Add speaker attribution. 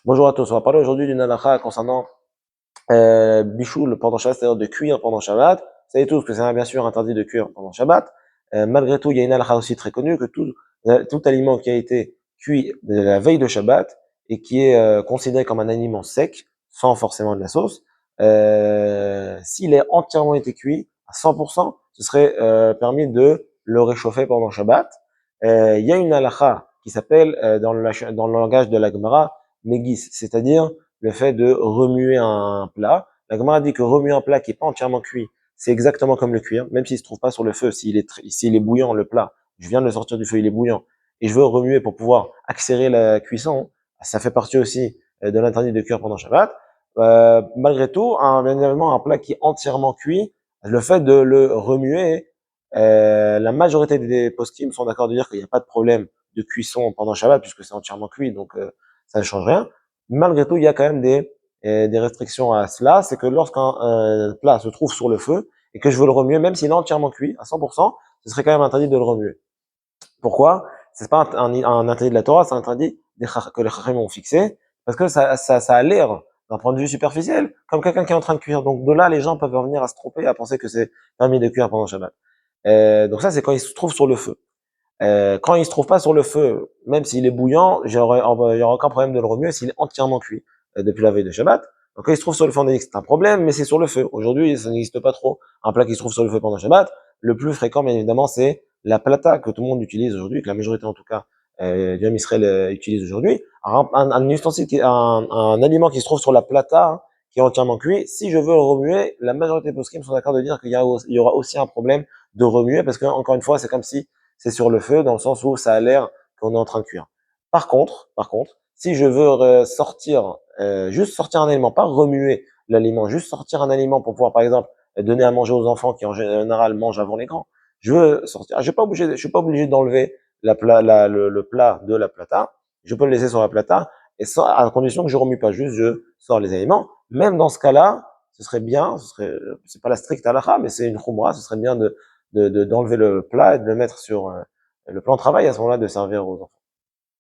Speaker 1: Bonjour à tous, on va parler aujourd'hui d'une halakha concernant bichoul pendant Shabbat, c'est-à-dire de cuire pendant Shabbat. Vous savez tous que c'est bien sûr interdit de cuire pendant Shabbat. Malgré tout, il y a une halakha aussi très connue que tout aliment qui a été cuit de la veille de Shabbat et qui est considéré comme un aliment sec, sans forcément de la sauce, s'il est entièrement été cuit à 100%, ce serait permis de le réchauffer pendant Shabbat. Il y a une halakha qui s'appelle dans le langage de la Gemara megis, c'est-à-dire le fait de remuer un plat. La Gemara dit que remuer un plat qui est pas entièrement cuit, c'est exactement comme le cuire, même s'il se trouve pas sur le feu, s'il est bouillant le plat, je viens de le sortir du feu, il est bouillant, et je veux remuer pour pouvoir accélérer la cuisson, ça fait partie aussi de l'interdit de cuire pendant Shabbat. Malgré tout, bien évidemment, un plat qui est entièrement cuit, le fait de le remuer, la majorité des poskim sont d'accord de dire qu'il n'y a pas de problème de cuisson pendant Shabbat, puisque c'est entièrement cuit, donc ça ne change rien. Malgré tout, il y a quand même des restrictions à cela, c'est que lorsqu'un plat se trouve sur le feu et que je veux le remuer, même s'il est entièrement cuit à 100%, ce serait quand même interdit de le remuer. Pourquoi? C'est pas un interdit de la Torah, c'est un interdit que les Chachamim ont fixé, parce que ça a l'air, d'un point de vue superficiel, comme quelqu'un qui est en train de cuire. Donc de là, les gens peuvent venir à se tromper, à penser que c'est permis de cuire pendant Shabbat. Donc ça, c'est quand il se trouve sur le feu. Quand il se trouve pas sur le feu, même s'il est bouillant, il y aura aucun problème de le remuer s'il est entièrement cuit depuis la veille de Shabbat. Donc quand il se trouve sur le feu, on dit que c'est un problème, mais c'est sur le feu. Aujourd'hui, ça n'existe pas trop un plat qui se trouve sur le feu pendant Shabbat. Le plus fréquent, bien évidemment, c'est la plata que tout le monde utilise aujourd'hui, que la majorité en tout cas du Ham Israël utilise aujourd'hui. Un ustensile, un aliment qui se trouve sur la plata, hein, qui est entièrement cuit. Si je veux le remuer, la majorité des poskim sont d'accord de dire qu'il y aura aussi un problème de remuer, parce que encore une fois, c'est comme si c'est sur le feu, dans le sens où ça a l'air qu'on est en train de cuire. Par contre, si je veux juste sortir un aliment, pas remuer l'aliment, juste sortir un aliment pour pouvoir, par exemple, donner à manger aux enfants qui en général mangent avant les grands, je veux sortir, je suis pas obligé d'enlever le plat de la plata, je peux le laisser sur la plata, et à condition que je remue pas, juste je sors les aliments. Même dans ce cas-là, ce serait bien, c'est pas la stricte halakha, mais c'est une khumra, ce serait bien d'enlever le plat et de le mettre sur le plan de travail à ce moment-là de servir aux enfants.